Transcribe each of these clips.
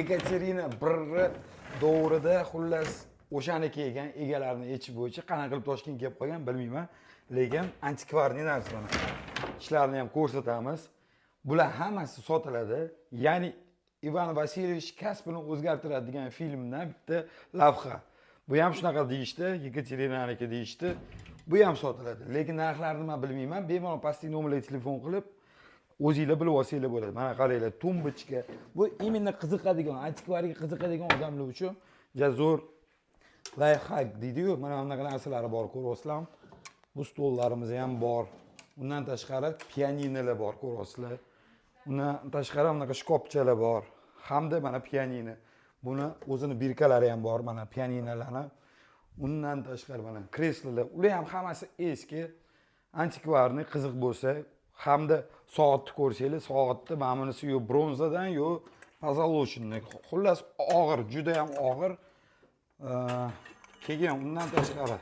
Yekaterina birri to'g'rida xullas o'shaniki ekan, egalarini ichi bo'yicha qanaqa qilib Toshkentga kelib qolgan bilmayman, lekin antikvarniy narsa mana. Ishlarini ham ko'rsatamiz. Bular hammasi sotiladi. Ya'ni Ivan Vasilyevich kasbini o'zgartiradi degan filmdan bitta lavha. Bu ham shunaqa deyishdi, Yekaterinaniki deyishdi. Bu ham sotiladi. Lekin narxlarini men bilmayman. Bemalol pastki nomerlarga telefon qilib o'zingizlar bilib olsanglar bo'ladi. Mana qaranglar, tumbochka. Bu именно qiziqadigan, antikvariyaga qiziqadigan odamlar uchun zo'r lifehack deydi-yu. Mana bunaqa narsalar bor, ko'ryapsizlarmi? Bu stollarimiz ham bor. Undan tashqari pianinolar bor, ko'ryapsizlar. Undan tashqari bunaqa shkopchalar bor. Hamda mana pianino. Buni o'zini birkalari ham bor, mana pianinolarni. Undan tashqari mana kreslolar. Ular ham hammasi eski, antikvarniy, qiziq bo'lsa, hamda soatni ko'rsanglar, soatni mana bunisi yo bronzadan, yo pozolotchindan. Xullas og'ir, juda ham og'ir. Keyin undan tashqari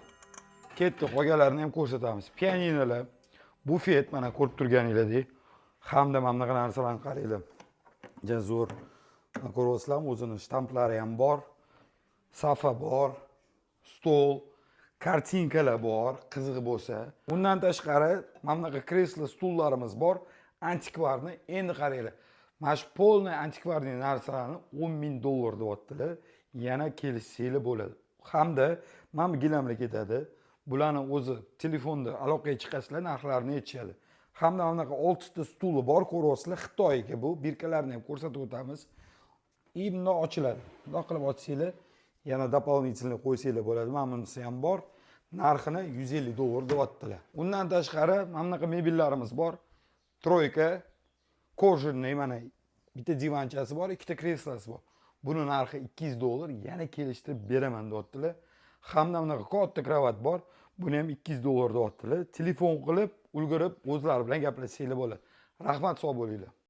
ketdi, qolganlarini ham ko'rsatamiz. Pianinolar, bufet mana ko'rib turganingizdek. Hamda mana bunaqa narsalarni qaranglar. Zo'r. Ko'ryapsizlarmi, o'zini shtamplari ham bor. Safa bor, stol, kartinkalar bor, qiziq bo'lsa. Undan tashqari mana bunaqa kreslo, stullarimiz bor, antikvarniy. Endi qaranglar. Mana shu polniy antikvarniy narsalarni $10,000 deyaptilar. Yana kelishsanglar bo'ladi. Hamda mana bu gilamlar ketadi. Bularni o'zi telefonda aloqaga chiqasizlar, narxlarini aytishadi. Hamda mana bunaqa 6 ta stuli bor, ko'ryapsizlar, Xitoyga bu birkalarini ham ko'rsatib o'tamiz. Bundoq ochiladi. Bundoq qilib ochsanglar, yana дополнительно qo'ysanglar bo'ladi. Mana bunisi ham bor. Narxini $150 deyaptilar. Undan tashqari mana bunaqa mebellarimiz bor. Troyka, kojurniy, mana bitta divanchasi bor, ikkita kreslosi bor. Buni narxi $200, yana kelishtirib beraman deyaptilar. Hamda bunaqa katta kravat bor. Buni ham $200 deyaptilar. Telefon qilib, ulgurib, o'zlari bilan gaplashsanglar bo'ladi. Rahmat, sog' bo'linglar.